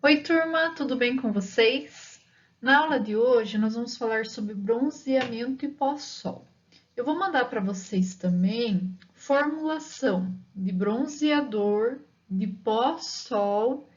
Oi, turma, tudo bem com vocês? Na aula de hoje, nós vamos falar sobre bronzeamento e pós-sol. Eu vou mandar para vocês também formulação de bronzeador, de pós-sol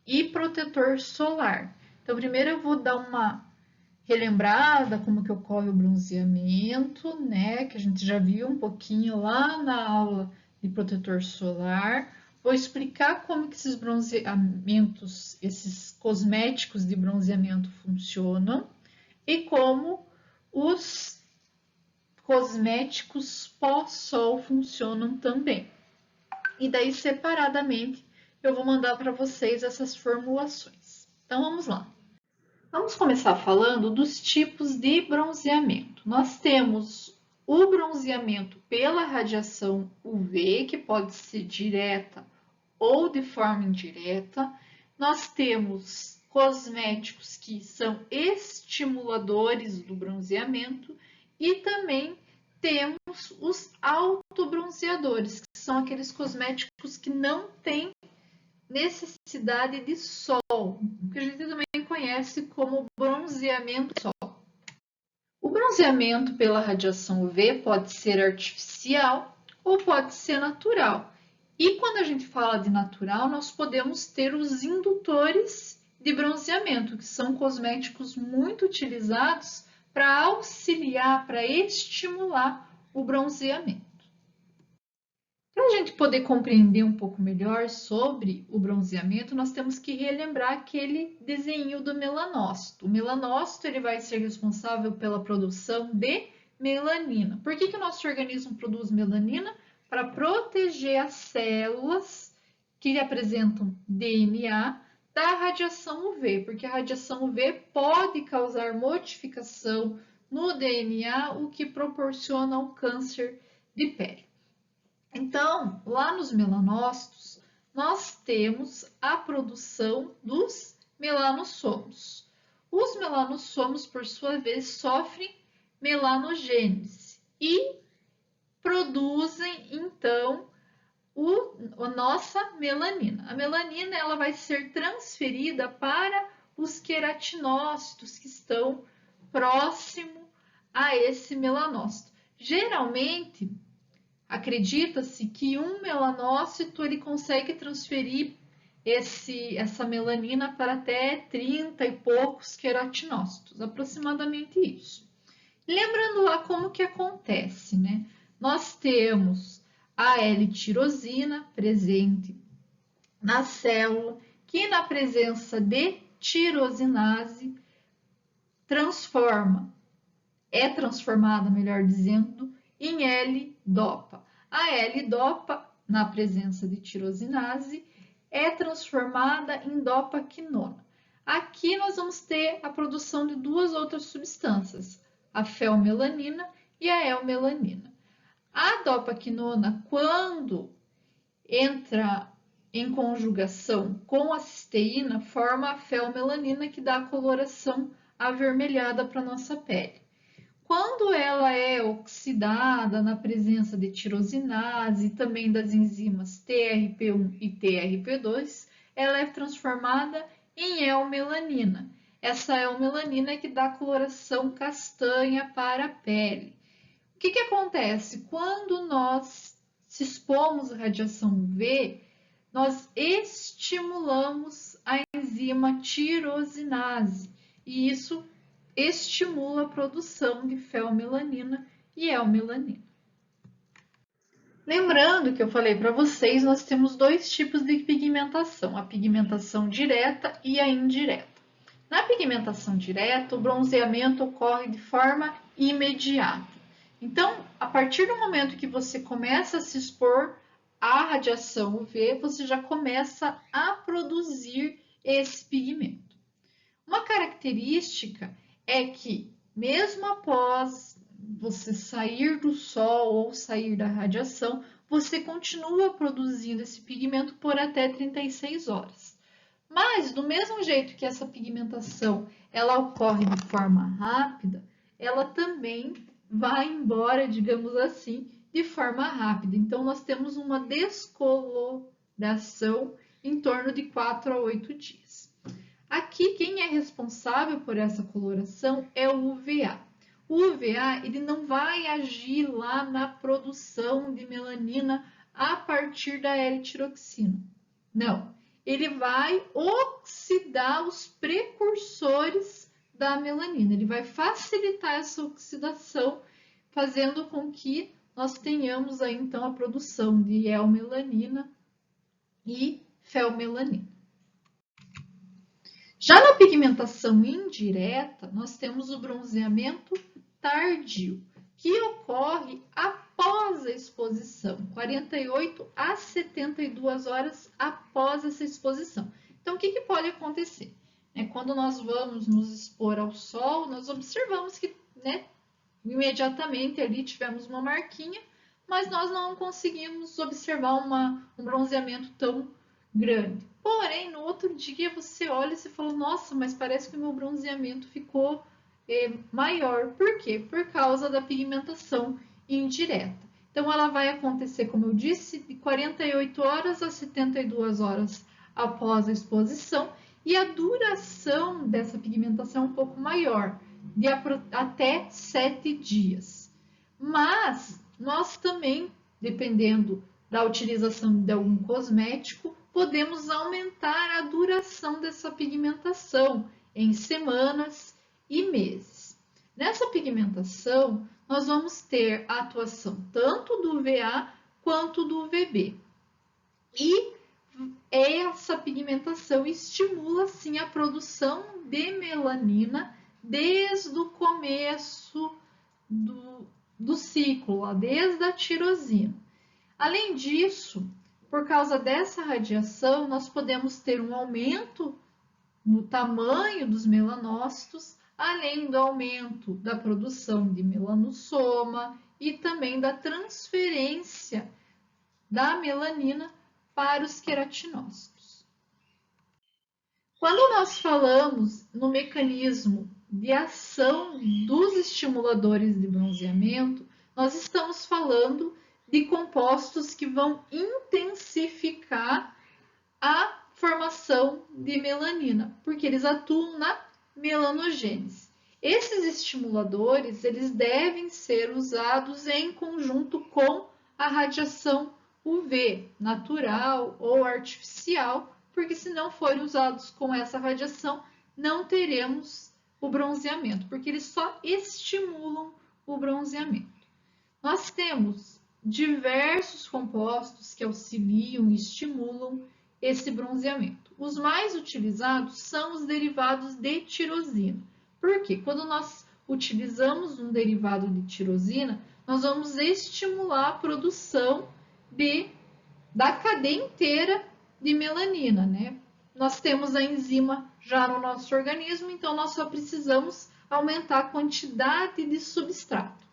e protetor solar. Então, primeiro eu vou dar uma relembrada como que ocorre o bronzeamento, né? Que a gente já viu um pouquinho lá na aula de protetor solar. Vou explicar como que esses bronzeamentos, esses cosméticos de bronzeamento funcionam e como os cosméticos pós-sol funcionam também. E daí, separadamente, eu vou mandar para vocês essas formulações. Então, vamos lá. Vamos começar falando dos tipos de bronzeamento. Nós temos o bronzeamento pela radiação UV, que pode ser direta ou de forma indireta. Nós temos cosméticos que são estimuladores do bronzeamento e também temos os autobronzeadores, que são aqueles cosméticos que não têm necessidade de sol, que a gente também conhece como bronzeamento sol. O bronzeamento pela radiação UV pode ser artificial ou pode ser natural. E quando a gente fala de natural, nós podemos ter os indutores de bronzeamento, que são cosméticos muito utilizados para auxiliar, para estimular o bronzeamento. Para a gente poder compreender um pouco melhor sobre o bronzeamento, nós temos que relembrar aquele desenho do melanócito. O melanócito ele vai ser responsável pela produção de melanina. Por que o nosso organismo produz melanina? Para proteger as células que apresentam DNA da radiação UV, porque a radiação UV pode causar modificação no DNA, o que proporciona o câncer de pele. Então, lá nos melanócitos, nós temos a produção dos melanossomos. Os melanossomos, por sua vez, sofrem melanogênese e produzem, então, a nossa melanina. A melanina ela vai ser transferida para os queratinócitos que estão próximo a esse melanócito. Geralmente, acredita-se que um melanócito ele consegue transferir essa melanina para até 30 e poucos queratinócitos, aproximadamente isso. Lembrando lá como que acontece, né? Nós temos a L-tirosina presente na célula, que na presença de tirosinase é transformada, melhor dizendo, em L-dopa. A L-dopa, na presença de tirosinase, é transformada em dopaquinona. Aqui nós vamos ter a produção de duas outras substâncias, a felmelanina e a eumelanina. A dopaquinona, quando entra em conjugação com a cisteína, forma a felmelanina, que dá a coloração avermelhada para a nossa pele. Quando ela é oxidada na presença de tirosinase e também das enzimas TRP1 e TRP2, ela é transformada em eumelanina. Essa eumelanina é que dá coloração castanha para a pele. O que acontece? Quando nós se expomos à radiação UV, nós estimulamos a enzima tirosinase e isso estimula a produção de felmelanina e eumelanina. Lembrando que eu falei para vocês, nós temos dois tipos de pigmentação, a pigmentação direta e a indireta. Na pigmentação direta, o bronzeamento ocorre de forma imediata. Então, a partir do momento que você começa a se expor à radiação UV, você já começa a produzir esse pigmento. Uma característica é que, mesmo após você sair do sol ou sair da radiação, você continua produzindo esse pigmento por até 36 horas. Mas, do mesmo jeito que essa pigmentação ela ocorre de forma rápida, ela também vai embora, digamos assim, de forma rápida. Então, nós temos uma descoloração em torno de 4 a 8 dias. Aqui, quem é responsável por essa coloração é o UVA. O UVA ele não vai agir lá na produção de melanina a partir da L-tiroxina. Não, ele vai oxidar os precursores da melanina. Ele vai facilitar essa oxidação, fazendo com que nós tenhamos aí, então, a produção de eumelanina e felmelanina. Já na pigmentação indireta, nós temos o bronzeamento tardio, que ocorre após a exposição, 48 a 72 horas após essa exposição. Então, o que pode acontecer? Quando nós vamos nos expor ao sol, nós observamos que, imediatamente ali tivemos uma marquinha, mas nós não conseguimos observar um bronzeamento tão grande. Porém, no outro dia você olha e você fala, nossa, mas parece que o meu bronzeamento ficou maior. Por quê? Por causa da pigmentação indireta. Então, ela vai acontecer, como eu disse, de 48 horas a 72 horas após a exposição, e a duração dessa pigmentação é um pouco maior, de até 7 dias. Mas nós também, dependendo da utilização de algum cosmético, podemos aumentar a duração dessa pigmentação em semanas e meses. Nessa pigmentação, nós vamos ter a atuação tanto do UVA quanto do UVB. E essa pigmentação estimula, sim, a produção de melanina desde o começo do ciclo, desde a tirosina. Além disso, por causa dessa radiação, nós podemos ter um aumento no tamanho dos melanócitos, além do aumento da produção de melanossoma e também da transferência da melanina para os queratinócitos. Quando nós falamos no mecanismo de ação dos estimuladores de bronzeamento, nós estamos falando de compostos que vão intensificar a formação de melanina, porque eles atuam na melanogênese. Esses estimuladores, eles devem ser usados em conjunto com a radiação UV, natural ou artificial, porque se não forem usados com essa radiação, não teremos o bronzeamento, porque eles só estimulam o bronzeamento. Nós temos diversos compostos que auxiliam e estimulam esse bronzeamento. Os mais utilizados são os derivados de tirosina. Por quê? Quando nós utilizamos um derivado de tirosina, nós vamos estimular a produção da cadeia inteira de melanina, né? Nós temos a enzima já no nosso organismo, então nós só precisamos aumentar a quantidade de substrato.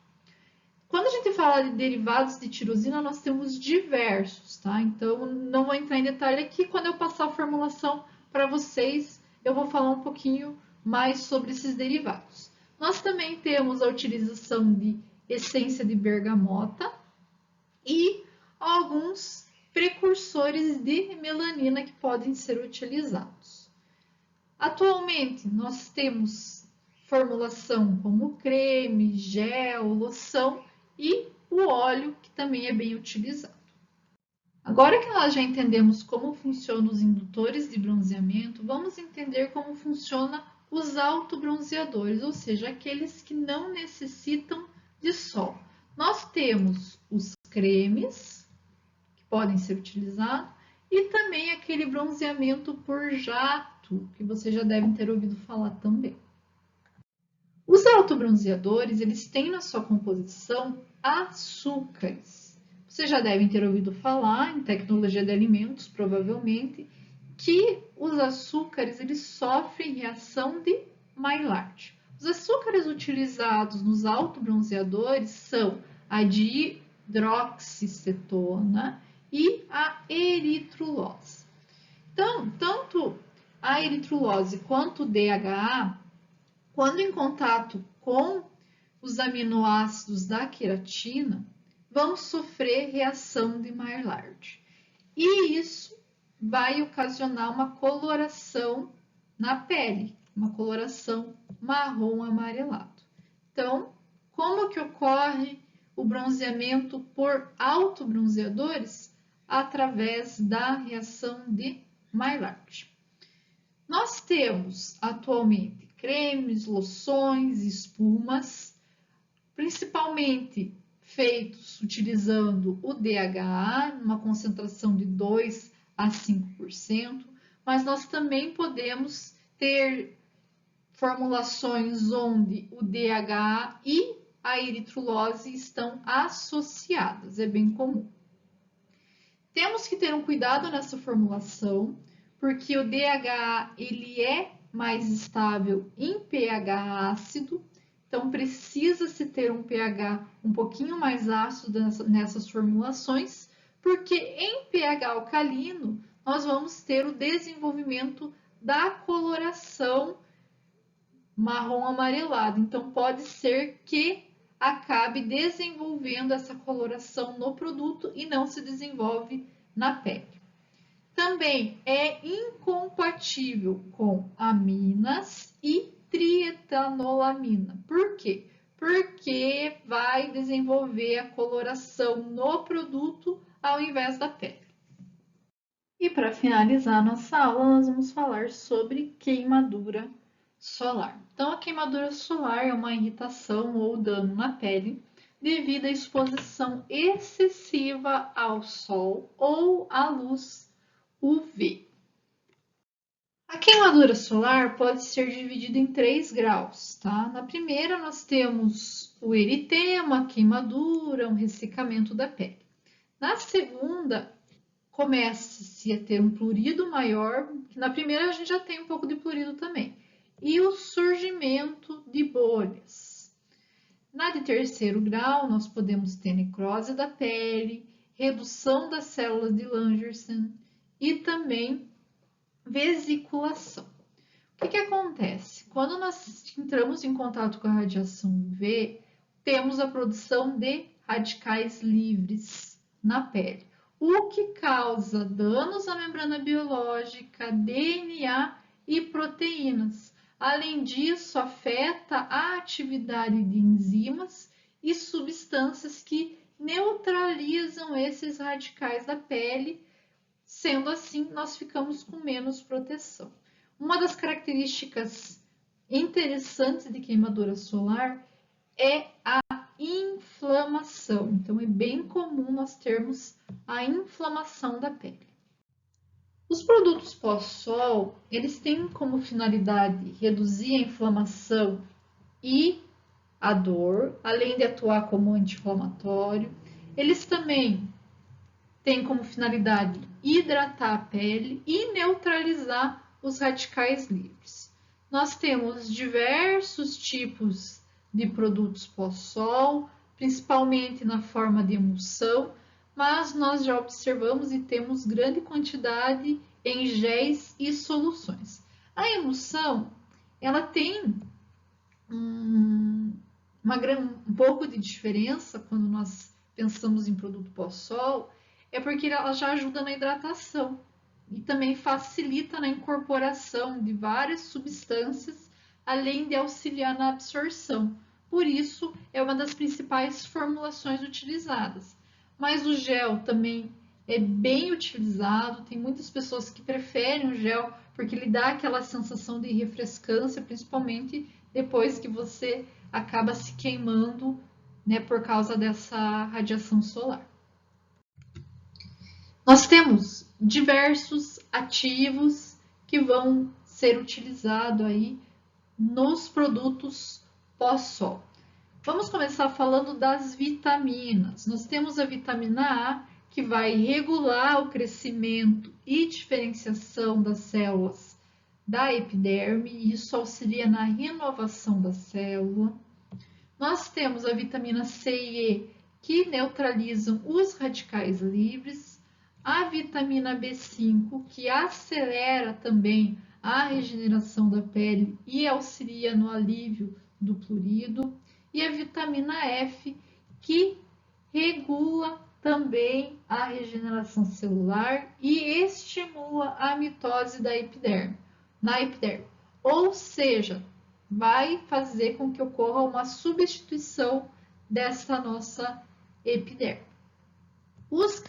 Quando a gente fala de derivados de tirosina, nós temos diversos, tá? Então, não vou entrar em detalhe aqui. Quando eu passar a formulação para vocês, eu vou falar um pouquinho mais sobre esses derivados. Nós também temos a utilização de essência de bergamota e alguns precursores de melanina que podem ser utilizados. Atualmente, nós temos formulação como creme, gel, loção e o óleo, que também é bem utilizado. Agora que nós já entendemos como funcionam os indutores de bronzeamento, vamos entender como funcionam os autobronzeadores, ou seja, aqueles que não necessitam de sol. Nós temos os cremes, que podem ser utilizados, e também aquele bronzeamento por jato, que vocês já devem ter ouvido falar também. Os autobronzeadores, eles têm na sua composição açúcares. Vocês já devem ter ouvido falar em tecnologia de alimentos, provavelmente, que os açúcares eles sofrem reação de Maillard. Os açúcares utilizados nos autobronzeadores são a dihidroxicetona e a eritrulose. Então, tanto a eritrulose quanto o DHA, quando em contato com os aminoácidos da queratina, vão sofrer reação de Maillard. E isso vai ocasionar uma coloração na pele, uma coloração marrom amarelado. Então, como que ocorre o bronzeamento por autobronzeadores? Através da reação de Maillard. Nós temos atualmente cremes, loções, espumas, principalmente feitos utilizando o DHA, numa concentração de 2 a 5%, mas nós também podemos ter formulações onde o DHA e a eritrulose estão associadas, é bem comum. Temos que ter um cuidado nessa formulação, porque o DHA ele é mais estável em pH ácido, então precisa-se ter um pH um pouquinho mais ácido nessas formulações, porque em pH alcalino nós vamos ter o desenvolvimento da coloração marrom amarelado. Então pode ser que acabe desenvolvendo essa coloração no produto e não se desenvolve na pele. Também é incompatível com aminas e trietanolamina. Por quê? Porque vai desenvolver a coloração no produto ao invés da pele. E para finalizar nossa aula, nós vamos falar sobre queimadura solar. Então, a queimadura solar é uma irritação ou dano na pele devido à exposição excessiva ao sol ou à luz UV. A queimadura solar pode ser dividida em 3 graus, tá? Na primeira, nós temos o eritema, a queimadura, um ressecamento da pele. Na segunda, começa-se a ter um prurido maior. Na primeira, a gente já tem um pouco de prurido também. E o surgimento de bolhas. Na de terceiro grau, nós podemos ter necrose da pele, redução das células de Langerhans e também vesiculação. O que acontece? Quando nós entramos em contato com a radiação UV, temos a produção de radicais livres na pele, o que causa danos à membrana biológica, DNA e proteínas. Além disso, afeta a atividade de enzimas e substâncias que neutralizam esses radicais da pele. Sendo assim, nós ficamos com menos proteção. Uma das características interessantes de queimadura solar é a inflamação. Então, é bem comum nós termos a inflamação da pele. Os produtos pós-sol, eles têm como finalidade reduzir a inflamação e a dor, além de atuar como anti-inflamatório. Eles também têm como finalidade hidratar a pele e neutralizar os radicais livres. Nós temos diversos tipos de produtos pós-sol, principalmente na forma de emulsão, mas nós já observamos e temos grande quantidade em géis e soluções. A emulsão, ela tem um pouco de diferença quando nós pensamos em produto pós-sol, é porque ela já ajuda na hidratação e também facilita na incorporação de várias substâncias, além de auxiliar na absorção. Por isso, é uma das principais formulações utilizadas. Mas o gel também é bem utilizado, tem muitas pessoas que preferem o gel porque ele dá aquela sensação de refrescância, principalmente depois que você acaba se queimando, né, por causa dessa radiação solar. Nós temos diversos ativos que vão ser utilizados aí nos produtos pós-sol. Vamos começar falando das vitaminas. Nós temos a vitamina A, que vai regular o crescimento e diferenciação das células da epiderme, e isso auxilia na renovação da célula. Nós temos a vitamina C e E, que neutralizam os radicais livres. A vitamina B5, que acelera também a regeneração da pele e auxilia no alívio do prurido. E a vitamina F, que regula também a regeneração celular e estimula a mitose da epiderme. na epiderme. Ou seja, vai fazer com que ocorra uma substituição dessa nossa epiderme. Os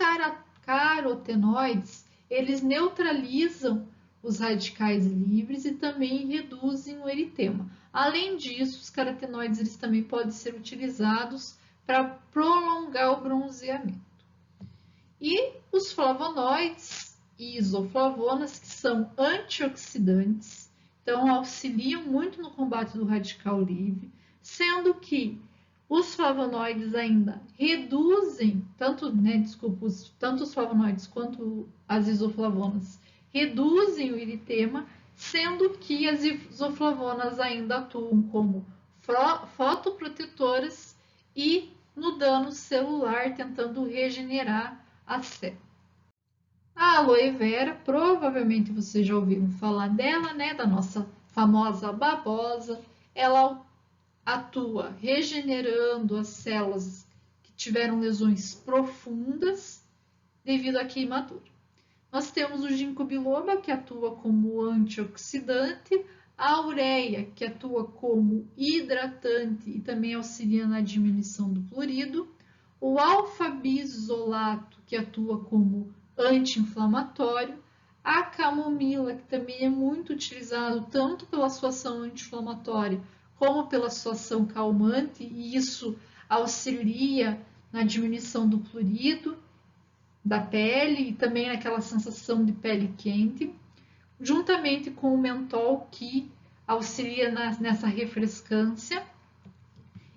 carotenoides, eles neutralizam os radicais livres e também reduzem o eritema. Além disso, os carotenoides eles também podem ser utilizados para prolongar o bronzeamento. E os flavonoides e isoflavonas, que são antioxidantes, então auxiliam muito no combate do radical livre, sendo que os flavonoides ainda reduzem, tanto os flavonoides quanto as isoflavonas reduzem o eritema, sendo que as isoflavonas ainda atuam como fotoprotetoras e no dano celular, tentando regenerar a célula. A aloe vera, provavelmente vocês já ouviram falar dela, né? Da nossa famosa babosa. Ela atua regenerando as células que tiveram lesões profundas devido à queimadura. Nós temos o ginkgo biloba, que atua como antioxidante, a ureia, que atua como hidratante e também auxilia na diminuição do fluorido, o alfa-bisolato, que atua como anti-inflamatório, a camomila, que também é muito utilizado tanto pela sua ação anti-inflamatória como pela sua ação calmante, e isso auxilia na diminuição do fluorido da pele e também naquela sensação de pele quente, juntamente com o mentol, que auxilia nessa refrescância.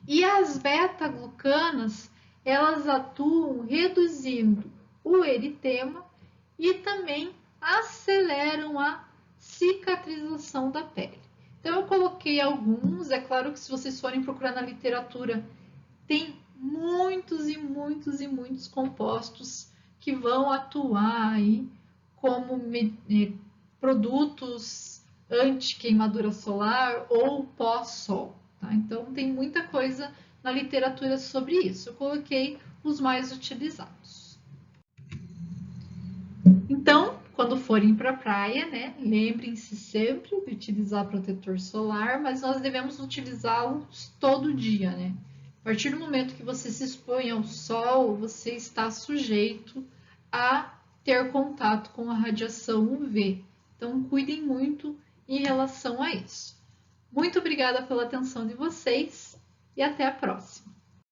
E as beta-glucanas, elas atuam reduzindo o eritema e também aceleram a cicatrização da pele. Então eu coloquei alguns, é claro que se vocês forem procurar na literatura, tem muitos e muitos e muitos compostos que vão atuar aí como produtos anti-queimadura solar ou pós-sol. Tá? Então tem muita coisa na literatura sobre isso. Eu coloquei os mais utilizados. Então, quando forem para a praia, né, lembrem-se sempre de utilizar protetor solar, mas nós devemos utilizá-los todo dia, né? A partir do momento que você se expõe ao sol, você está sujeito a ter contato com a radiação UV. Então, cuidem muito em relação a isso. Muito obrigada pela atenção de vocês e até a próxima.